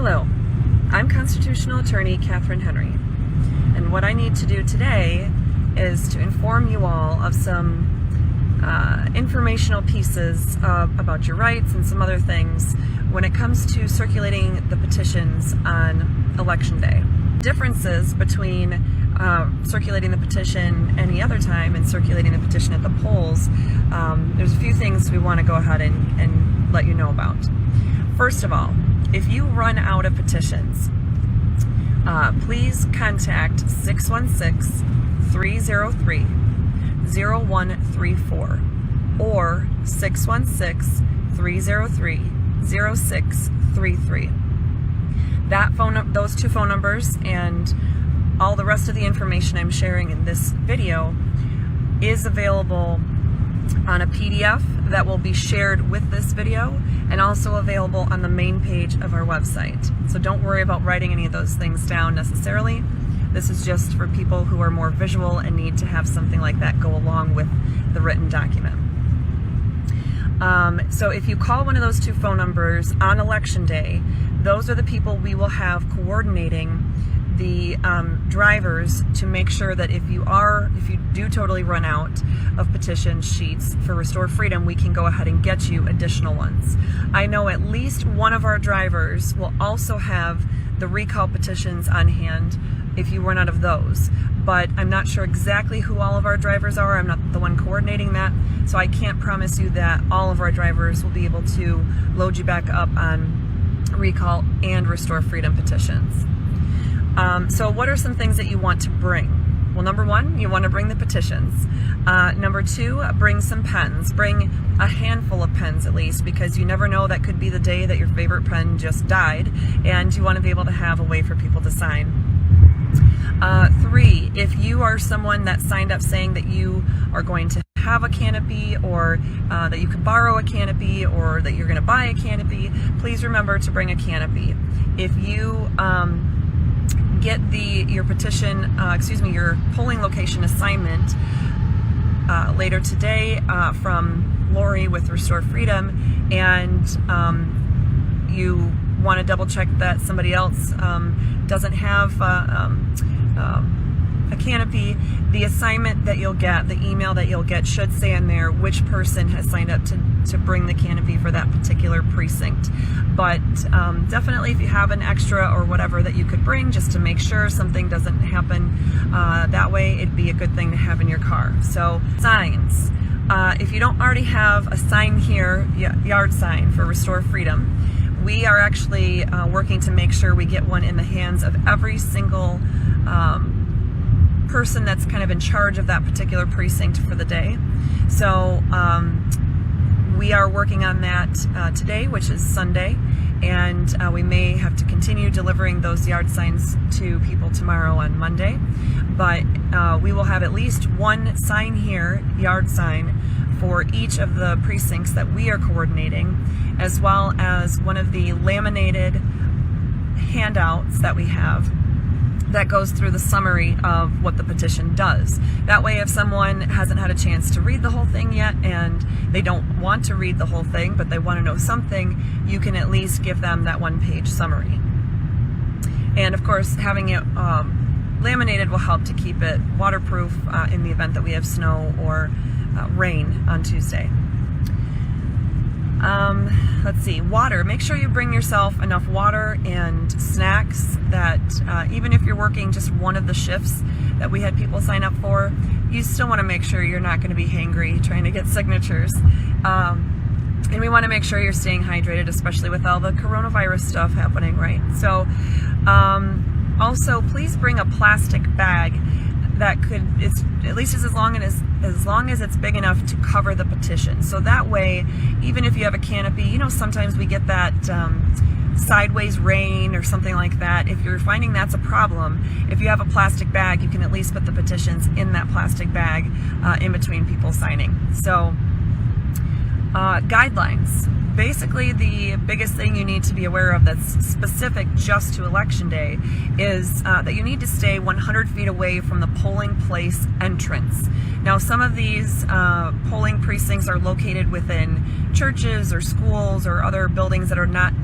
Hello, I'm constitutional attorney Catherine Henry, and what I need to do today is to inform you all of some informational pieces about your rights and some other things when it comes to circulating the petitions on Election Day. Differences between circulating the petition any other time and circulating the petition at the polls, there's a few things we want to go ahead and let you know about. First of all, if you run out of petitions, please contact 616-303-0134 or 616-303-0633. Those two phone numbers and all the rest of the information I'm sharing in this video is available on a PDF that will be shared with this video and also available on the main page of our website. So don't worry about writing any of those things down necessarily. This is just for people who are more visual and need to have something like that go along with the written document. So if you call one of those two phone numbers on Election Day, those are the people we will have coordinating the drivers to make sure that if you do totally run out of petition sheets for Restore Freedom, we can go ahead and get you additional ones. I know at least one of our drivers will also have the recall petitions on hand if you run out of those, but I'm not sure exactly who all of our drivers are. I'm not the one coordinating that, so I can't promise you that all of our drivers will be able to load you back up on recall and Restore Freedom petitions. So what are some things that you want to bring? Well, number one, you want to bring the petitions. Number two, bring some pens. Bring a handful of pens at least, because you never know, that could be the day that your favorite pen just died, and you want to be able to have a way for people to sign. Three, if you are someone that signed up saying that you are going to have a canopy, or that you could borrow a canopy, or that you're going to buy a canopy, please remember to bring a canopy. If you get your polling location assignment later today from Lori with Restore Freedom, and you want to double check that somebody else doesn't have a canopy, the assignment that you'll get, the email that you'll get, should say in there which person has signed up to bring the canopy for that particular precinct. But definitely, if you have an extra or whatever that you could bring, just to make sure something doesn't happen that way, it'd be a good thing to have in your car. So signs. If you don't already have a sign here, yard sign for Restore Freedom, we are actually working to make sure we get one in the hands of every single person that's kind of in charge of that particular precinct for the day. So we are working on that today, which is Sunday, and we may have to continue delivering those yard signs to people tomorrow on Monday, but we will have at least one sign here, yard sign, for each of the precincts that we are coordinating, as well as one of the laminated handouts that we have that goes through the summary of what the petition does. That way, if someone hasn't had a chance to read the whole thing yet and they don't want to read the whole thing, but they want to know something, you can at least give them that one-page summary. And of course, having it laminated will help to keep it waterproof in the event that we have snow or rain on Tuesday. Let's see, water. Make sure you bring yourself enough water and snacks that even if you're working just one of the shifts that we had people sign up for, you still want to make sure you're not going to be hangry trying to get signatures. And we want to make sure you're staying hydrated, especially with all the coronavirus stuff happening, right? So also, please bring a plastic bag that at least as long as it's big enough to cover the petition. So that way, even if you have a canopy, sometimes we get that sideways rain or something like that. If you're finding that's a problem, if you have a plastic bag, you can at least put the petitions in that plastic bag in between people signing. So guidelines. Basically, the biggest thing you need to be aware of that's specific just to Election Day is that you need to stay 100 feet away from the polling place entrance. Now, some of these polling precincts are located within churches or schools or other buildings that are not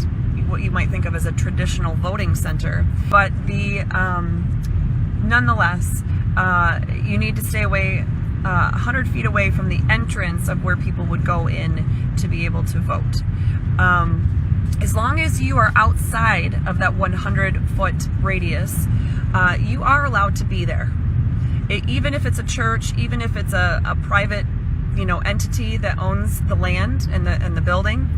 what you might think of as a traditional voting center. But nonetheless, you need to stay away 100 feet away from the entrance of where people would go in to be able to vote. As long as you are outside of that 100-foot radius, you are allowed to be there. Even if it's a church, even if it's a private, entity that owns the land and the building,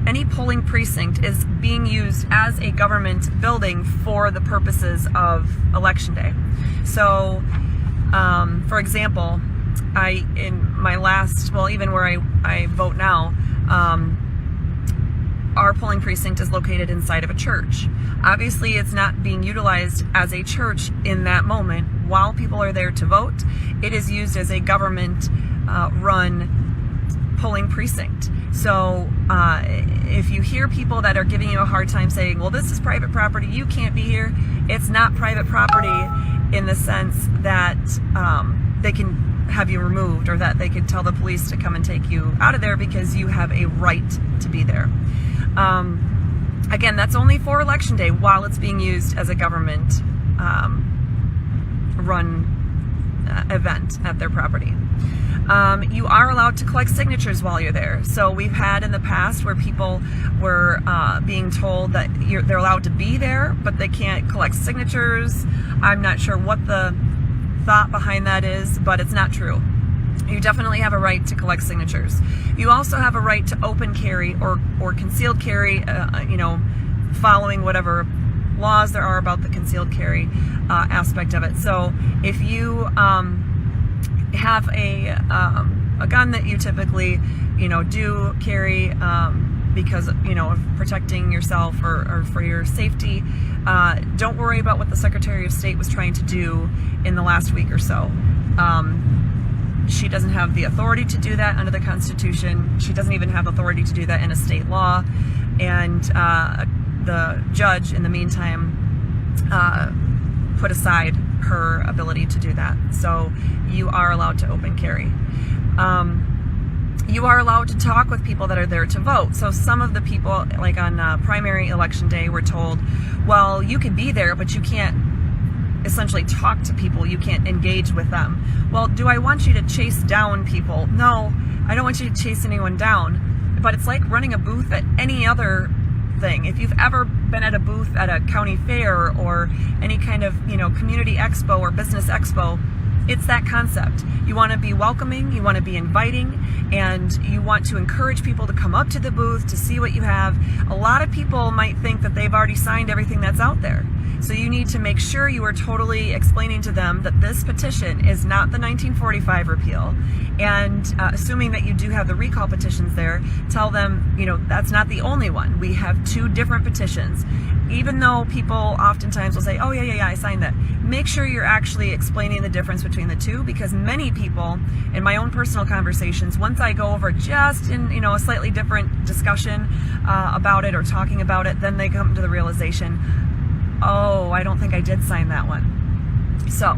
any polling precinct is being used as a government building for the purposes of Election Day. So, for example, even where I vote now, our polling precinct is located inside of a church. Obviously, it's not being utilized as a church in that moment while people are there to vote. It is used as a government-run polling precinct. So if you hear people that are giving you a hard time saying, well, this is private property, you can't be here, it's not private property in the sense that they can have you removed, or that they could tell the police to come and take you out of there because you have a right to be there. Again, that's only for Election Day while it's being used as a government run event at their property. You are allowed to collect signatures while you're there. So we've had in the past where people were being told that they're allowed to be there, but they can't collect signatures. I'm not sure what the thought behind that is, but it's not true. You definitely have a right to collect signatures. You also have a right to open carry or concealed carry, following whatever laws there are about the concealed carry aspect of it. So if you have a gun that you typically, do carry because, of protecting yourself or for your safety, don't worry about what the Secretary of State was trying to do in the last week or so. She doesn't have the authority to do that under the Constitution. She doesn't even have authority to do that in a state law. And the judge, in the meantime, put aside her ability to do that. So you are allowed to open carry. You are allowed to talk with people that are there to vote. So some of the people, like on primary election day, were told, well, you can be there, but you can't essentially talk to people. You can't engage with them. Well, do I want you to chase down people? No, I don't want you to chase anyone down. But it's like running a booth at any other thing. If you've ever been at a booth at a county fair or any kind of, community expo or business expo, it's that concept. You want to be welcoming, you want to be inviting, and you want to encourage people to come up to the booth to see what you have. A lot of people might think that they've already signed everything that's out there. So you need to make sure you are totally explaining to them that this petition is not the 1945 repeal. And assuming that you do have the recall petitions there, tell them, that's not the only one. We have 2 different petitions. Even though people oftentimes will say, oh, yeah, I signed that. Make sure you're actually explaining the difference between the 2, because many people, in my own personal conversations, once I go over just in, a slightly different discussion about it or talking about it, then they come to the realization, oh, I don't think I did sign that one. So,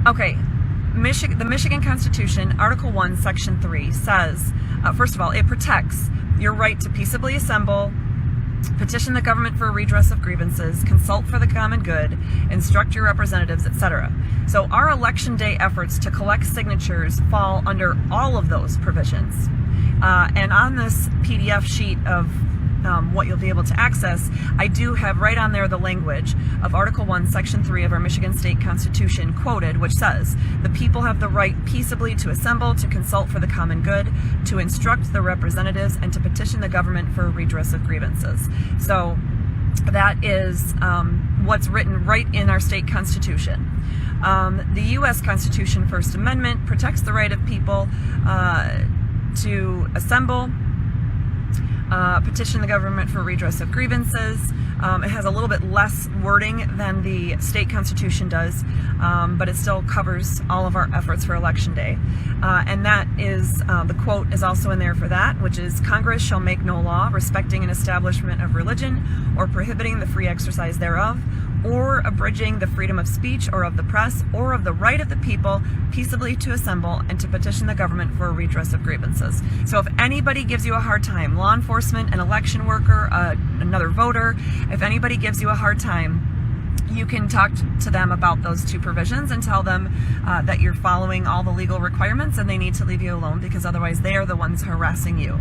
okay, the Michigan Constitution, Article 1, Section 3 says, first of all, it protects your right to peaceably assemble, petition the government for a redress of grievances, consult for the common good, instruct your representatives, etc. So our Election Day efforts to collect signatures fall under all of those provisions. And on this PDF sheet of what you'll be able to access, I do have right on there the language of Article 1, Section 3 of our Michigan State Constitution quoted, which says, the people have the right peaceably to assemble, to consult for the common good, to instruct the representatives, and to petition the government for a redress of grievances. So that is what's written right in our state constitution. The U.S. Constitution, First Amendment, protects the right of people to assemble, petition the government for redress of grievances. It has a little bit less wording than the state constitution does, but it still covers all of our efforts for Election Day. And that is, the quote is also in there for that, which is, Congress shall make no law respecting an establishment of religion or prohibiting the free exercise thereof, or abridging the freedom of speech or of the press or of the right of the people peaceably to assemble and to petition the government for a redress of grievances. So if anybody gives you a hard time, law enforcement, an election worker, another voter, if anybody gives you a hard time, you can talk to them about those two provisions and tell them that you're following all the legal requirements and they need to leave you alone, because otherwise they are the ones harassing you.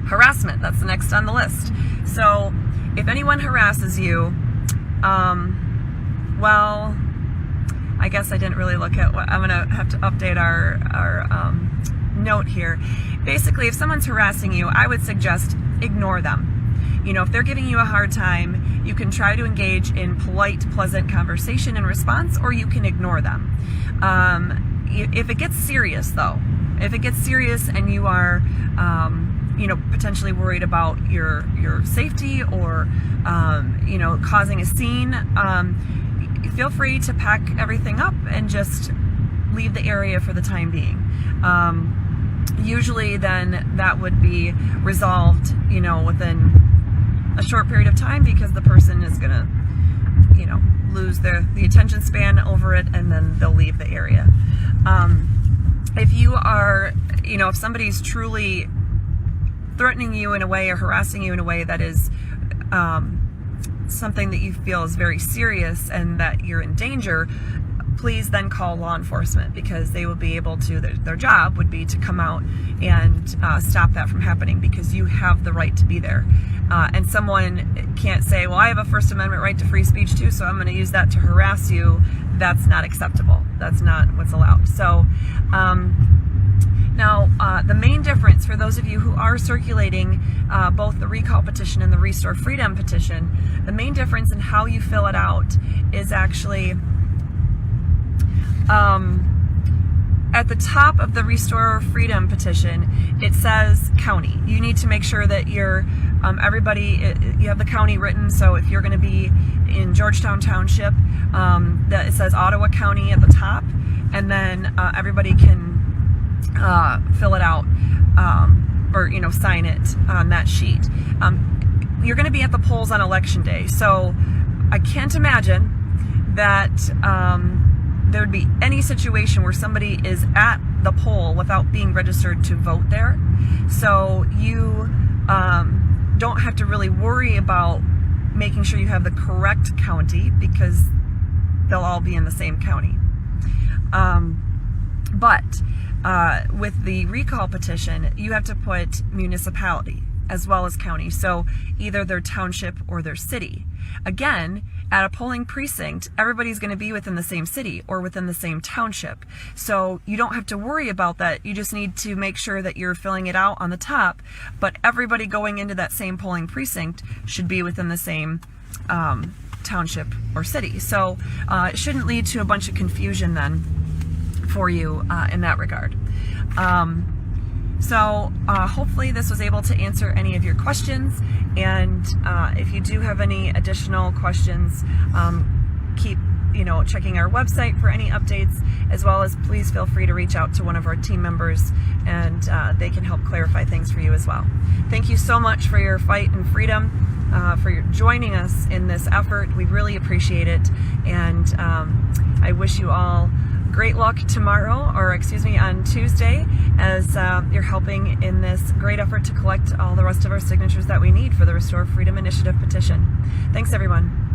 Harassment, that's the next on the list. So if anyone harasses you, well, I guess I didn't really look at what, I'm gonna have to update our note here. Basically, if someone's harassing you, I would suggest ignore them. You know, if they're giving you a hard time, you can try to engage in polite, pleasant conversation in response, or you can ignore them. If it gets serious, though, if it gets serious and you are, you know, potentially worried about your safety or, you know, causing a scene, feel free to pack everything up and just leave the area for the time being. Usually then that would be resolved, you know, within a short period of time, because the person is gonna, you know, lose the attention span over it, and then they'll leave the area. If you are, you know, if somebody's truly threatening you in a way or harassing you in a way that is something that you feel is very serious and that you're in danger, please then call law enforcement, because they will be able to, their job would be to come out and stop that from happening, because you have the right to be there. And someone can't say, well, I have a First Amendment right to free speech too, so I'm going to use that to harass you. That's not acceptable. That's not what's allowed. So now the main difference for those of you who are circulating both the recall petition and the Restore Freedom petition, the main difference in how you fill it out is actually at the top of the Restore Freedom petition, it says county. You need to make sure that you're, you have the county written. So if you're going to be in Georgetown Township, that it says Ottawa County at the top, and then everybody can fill it out or, you know, sign it on that sheet. You're going to be at the polls on election day, so I can't imagine that there would be any situation where somebody is at the poll without being registered to vote there. So you don't have to really worry about making sure you have the correct county, because they'll all be in the same county. But with the recall petition, you have to put municipality as well as county. So either their township or their city. Again, at a polling precinct, everybody's going to be within the same city or within the same township. So you don't have to worry about that. You just need to make sure that you're filling it out on the top. But everybody going into that same polling precinct should be within the same township or city. So it shouldn't lead to a bunch of confusion then for you in that regard. So hopefully this was able to answer any of your questions, and if you do have any additional questions, keep checking our website for any updates, as well as please feel free to reach out to one of our team members, and they can help clarify things for you as well. Thank you so much for your fight and freedom, for your joining us in this effort. We really appreciate it, and I wish you all great luck tomorrow, or excuse me, on Tuesday, as you're helping in this great effort to collect all the rest of our signatures that we need for the Restore Freedom Initiative petition. Thanks, everyone.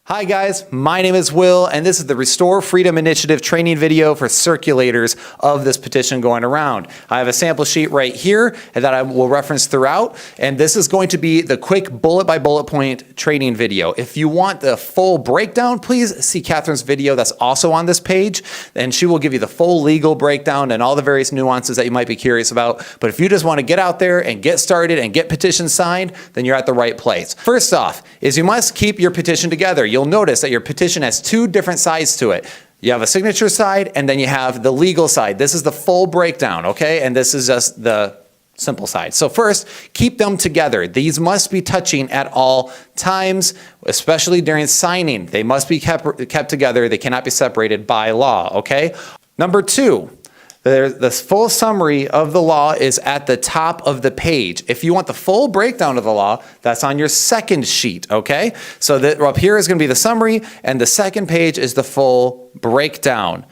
Hi guys, my name is Will, and this is the Restore Freedom Initiative training video for circulators of this petition going around. I have a sample sheet right here that I will reference throughout, and this is going to be the quick bullet by bullet point training video. If you want the full breakdown, please see Catherine's video that's also on this page, and she will give you the full legal breakdown and all the various nuances that you might be curious about. But if you just want to get out there and get started and get petitions signed, then you're at the right place. First off is you must keep your petition together. You'll notice that your petition has two different sides to it. You have a signature side, and then you have the legal side. This is the full breakdown, okay? And this is just the simple side. So first, keep them together. These must be touching at all times, especially during signing. They must be kept together. They cannot be separated by law, okay? Number two, The full summary of the law is at the top of the page. If you want the full breakdown of the law, that's on your second sheet, okay? So that up here is going to be the summary, and the second page is the full breakdown.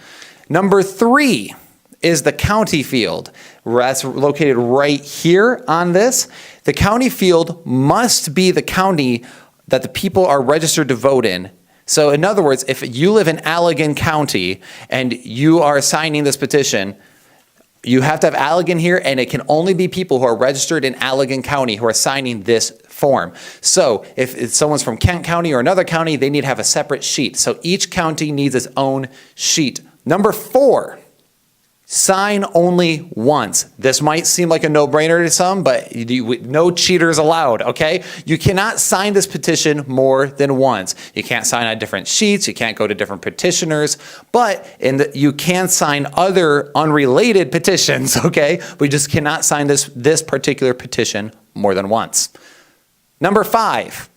Number 3 is the county field. That's located right here on this. The county field must be the county that the people are registered to vote in. So in other words, if you live in Allegan County and you are signing this petition, you have to have Allegan here, and it can only be people who are registered in Allegan County who are signing this form. So if someone's from Kent County or another county, they need to have a separate sheet. So each county needs its own sheet. Number 4, sign only once. This might seem like a no-brainer to some, but no cheaters allowed, okay? You cannot sign this petition more than once. You can't sign on different sheets, you can't go to different petitioners, but you can sign other unrelated petitions, okay? We just cannot sign this particular petition more than once. Number 5.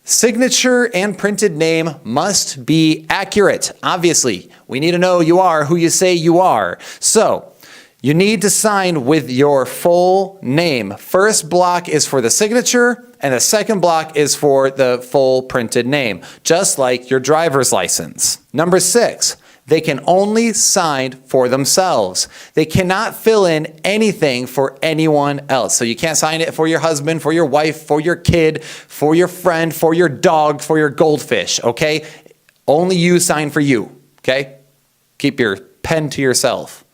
Signature and printed name must be accurate. Obviously, we need to know you are who you say you are. So, you need to sign with your full name. First block is for the signature, and the second block is for the full printed name, just like your driver's license. Number 6. They can only sign for themselves. They cannot fill in anything for anyone else. So you can't sign it for your husband, for your wife, for your kid, for your friend, for your dog, for your goldfish, okay? Only you sign for you, okay? Keep your pen to yourself.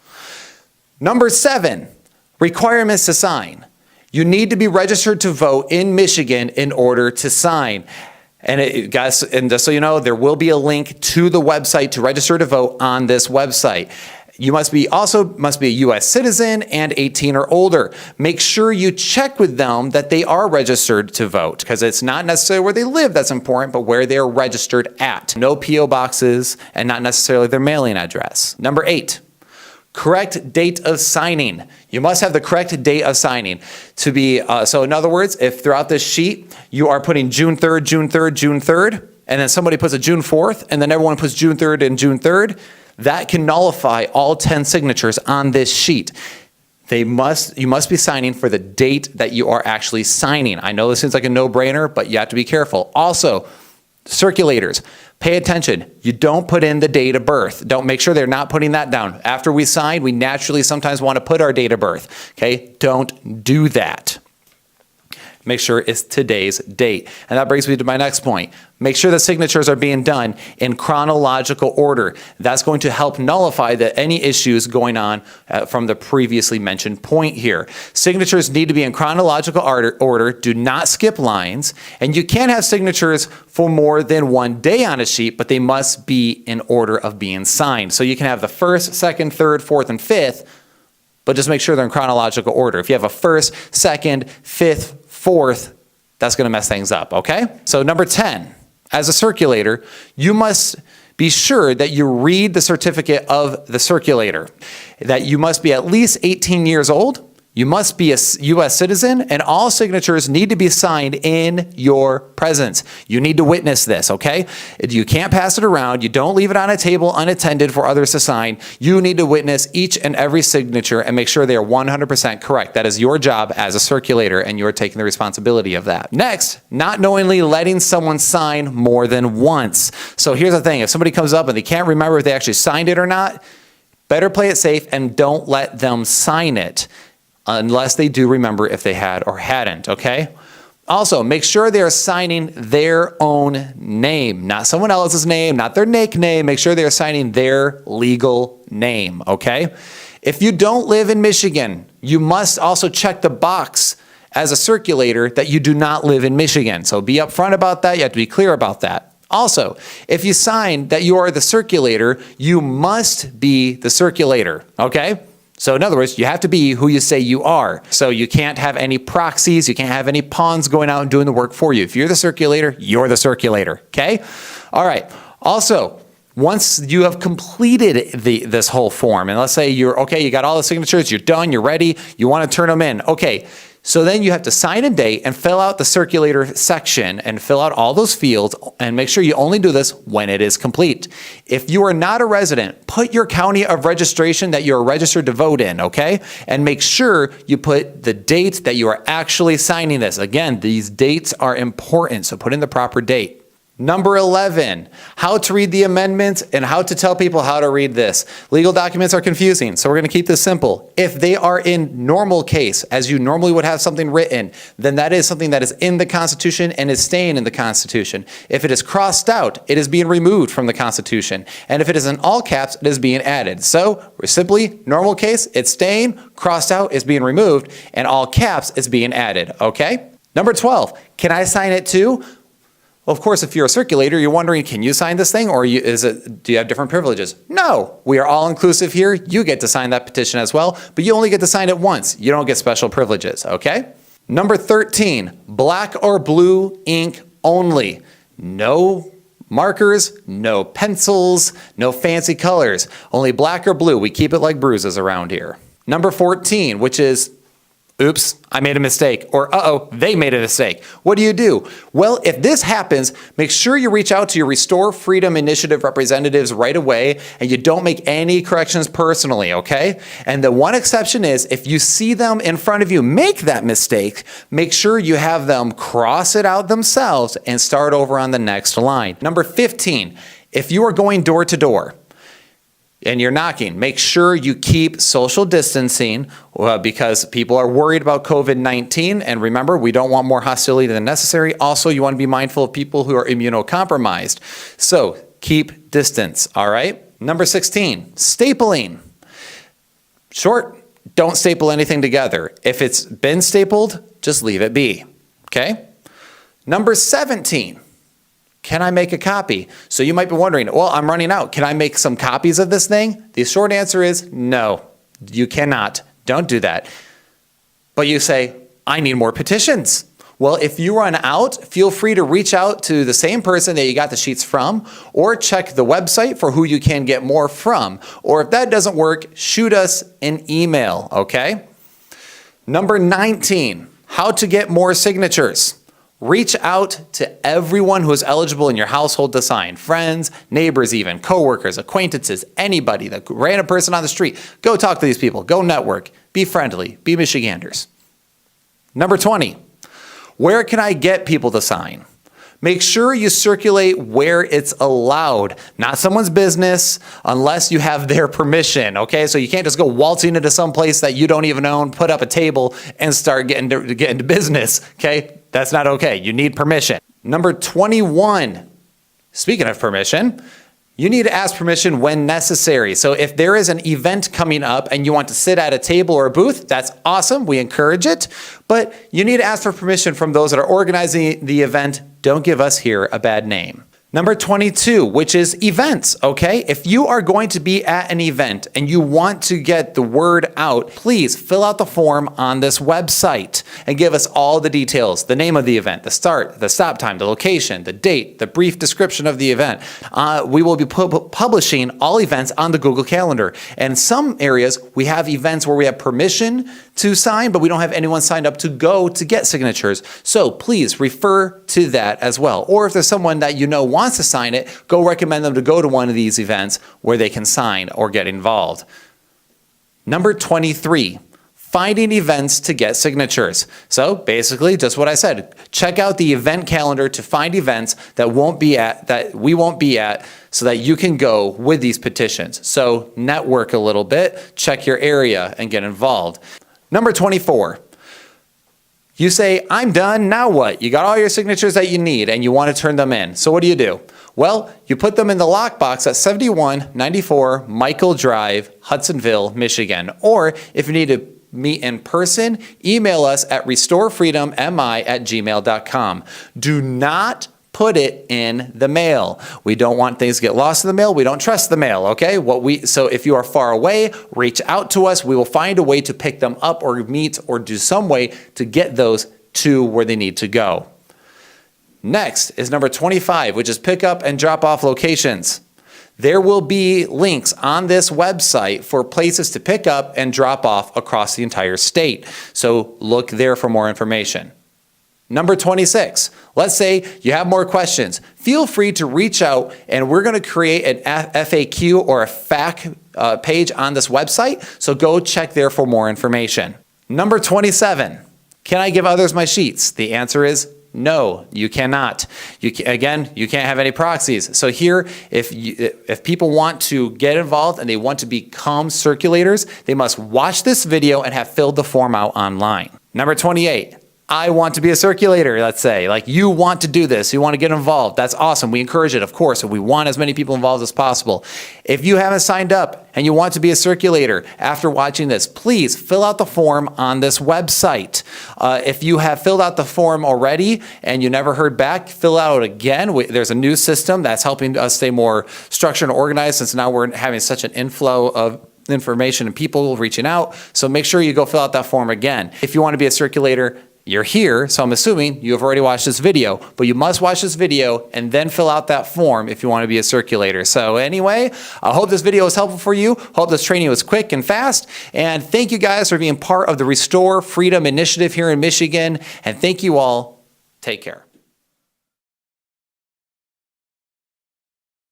Number 7, requirements to sign. You need to be registered to vote in Michigan in order to sign. And guys, and just so you know, there will be a link to the website to register to vote on this website. You must be a U.S. citizen and 18 or older. Make sure you check with them that they are registered to vote, because it's not necessarily where they live that's important, but where they are registered at. No P.O. boxes and not necessarily their mailing address. Number 8. Correct date of signing. You must have the correct date of signing to be, so in other words, if throughout this sheet you are putting June 3rd, June 3rd, June 3rd, and then somebody puts a June 4th, and then everyone puts June 3rd and June 3rd, that can nullify all 10 signatures on this sheet. You must be signing for the date that you are actually signing. I know this seems like a no-brainer, but you have to be careful. Also, circulators, pay attention. You don't put in the date of birth. Don't make sure they're not putting that down. After we sign, we naturally sometimes want to put our date of birth. Okay, don't do that. Make sure it's today's date. And that brings me to my next point. Make sure the signatures are being done in chronological order. That's going to help nullify any issues going on from the previously mentioned point here. Signatures need to be in chronological order. Do not skip lines. And you can't have signatures for more than one day on a sheet, but they must be in order of being signed. So you can have the first, second, third, fourth, and fifth, but just make sure they're in chronological order. If you have a first, second, fifth, fourth, that's going to mess things up, okay? So number 10, as a circulator, you must be sure that you read the certificate of the circulator, that you must be at least 18 years old, you must be a U.S. citizen, and all signatures need to be signed in your presence. You need to witness this, okay? You can't pass it around. You don't leave it on a table unattended for others to sign. You need to witness each and every signature and make sure they are 100% correct. That is your job as a circulator, and you're taking the responsibility of that. Next, not knowingly letting someone sign more than once. So here's the thing. If somebody comes up and they can't remember if they actually signed it or not, better play it safe and don't let them sign it, unless they do remember if they had or hadn't, okay? Also, make sure they are signing their own name, not someone else's name, not their nickname. Make sure they are signing their legal name, okay? If you don't live in Michigan, you must also check the box as a circulator that you do not live in Michigan. So be upfront about that. You have to be clear about that. Also, if you sign that you are the circulator, you must be the circulator, okay? So in other words, you have to be who you say you are. So you can't have any proxies, you can't have any pawns going out and doing the work for you. If you're the circulator, you're the circulator, okay? All right. Also, once you have completed this whole form, and let's say you got all the signatures, you're done, you're ready, you want to turn them in. Okay, So then you have to sign and date and fill out the circulator section and fill out all those fields and make sure you only do this when it is complete. If you are not a resident, put your county of registration that you're registered to vote in, okay? And make sure you put the date that you are actually signing this. Again, these dates are important, so put in the proper date. Number 11, how to read the amendments and how to tell people how to read this. Legal documents are confusing, so we're going to keep this simple. If they are in normal case, as you normally would have something written, then that is something that is in the Constitution and is staying in the Constitution. If it is crossed out, it is being removed from the Constitution. And if it is in all caps, it is being added. So we're simply, normal case, it's staying, crossed out is being removed, and all caps is being added, okay? Number 12, can I sign it too? Well, of course, if you're a circulator, you're wondering, can you sign this thing or do you have different privileges? No, we are all inclusive here. You get to sign that petition as well, but you only get to sign it once. You don't get special privileges, okay? Number 13, black or blue ink only. No markers, no pencils, no fancy colors. Only black or blue. We keep it like bruises around here. Number 14, which is oops, I made a mistake, or uh-oh, they made a mistake. What do? Well, if this happens, make sure you reach out to your Restore Freedom Initiative representatives right away and you don't make any corrections personally, okay? And the one exception is if you see them in front of you make that mistake, make sure you have them cross it out themselves and start over on the next line. Number 15, if you are going door to door, and you're knocking, make sure you keep social distancing because people are worried about COVID-19. And remember, we don't want more hostility than necessary. Also, you want to be mindful of people who are immunocompromised. So keep distance, all right? Number 16, stapling. Short, don't staple anything together. If it's been stapled, just leave it be, okay? Number 17. Can I make a copy? So you might be wondering, well, I'm running out. Can I make some copies of this thing? The short answer is no, you cannot. Don't do that. But you say, I need more petitions. Well, if you run out, feel free to reach out to the same person that you got the sheets from, or check the website for who you can get more from. Or if that doesn't work, shoot us an email, okay? Number 19, how to get more signatures. Reach out to everyone who is eligible in your household to sign. Friends, neighbors even, coworkers, acquaintances, anybody, the random person on the street. Go talk to these people. Go network. Be friendly. Be Michiganders. Number 20, where can I get people to sign? Make sure you circulate where it's allowed, not someone's business unless you have their permission, okay? So you can't just go waltzing into some place that you don't even own, put up a table, and start getting to business, okay? That's not okay. You need permission. Number 21, speaking of permission, you need to ask permission when necessary. So if there is an event coming up and you want to sit at a table or a booth, that's awesome. We encourage it. But you need to ask for permission from those that are organizing the event. Don't give us here a bad name. Number 22, which is events, okay? If you are going to be at an event and you want to get the word out, please fill out the form on this website and give us all the details, the name of the event, the start, the stop time, the location, the date, the brief description of the event. We will be publishing all events on the Google Calendar. And in some areas, we have events where we have permission to sign, but we don't have anyone signed up to go to get signatures. So please refer to that as well. Or if there's someone that you know wants to sign it, go recommend them to go to one of these events where they can sign or get involved. Number 23, finding events to get signatures. So basically just what I said, check out the event calendar to find events that we won't be at so that you can go with these petitions. So network a little bit, check your area and get involved. Number 24, you say, I'm done, now what? You got all your signatures that you need and you want to turn them in. So what do? Well, you put them in the lockbox at 7194 Michael Drive, Hudsonville, Michigan. Or if you need to meet in person, email us at restorefreedommi@gmail.com. Do not put it in the mail. We don't want things to get lost in the mail. We don't trust the mail, okay? So if you are far away, reach out to us. We will find a way to pick them up or meet or do some way to get those to where they need to go. Next is number 25, which is pick up and drop off locations. There will be links on this website for places to pick up and drop off across the entire state. So look there for more information. Number 26, let's say you have more questions. Feel free to reach out and we're going to create an FAQ or a FAQ page on this website. So go check there for more information. Number 27, can I give others my sheets? The answer is no, you cannot. You can't have any proxies. So here, if people want to get involved and they want to become circulators, they must watch this video and have filled the form out online. Number 28. I want to be a circulator, let's say. Like, you want to do this, you want to get involved. That's awesome. We encourage it, of course, and we want as many people involved as possible. If you haven't signed up and you want to be a circulator after watching this, please fill out the form on this website. If you have filled out the form already and you never heard back, fill out again. There's a new system that's helping us stay more structured and organized, since now we're having such an inflow of information and people reaching out. So make sure you go fill out that form again. If you want to be a circulator, you're here, so I'm assuming you have already watched this video, but you must watch this video and then fill out that form if you want to be a circulator. So anyway, I hope this video was helpful for you. Hope this training was quick and fast. And thank you guys for being part of the Restore Freedom Initiative here in Michigan. And thank you all. Take care.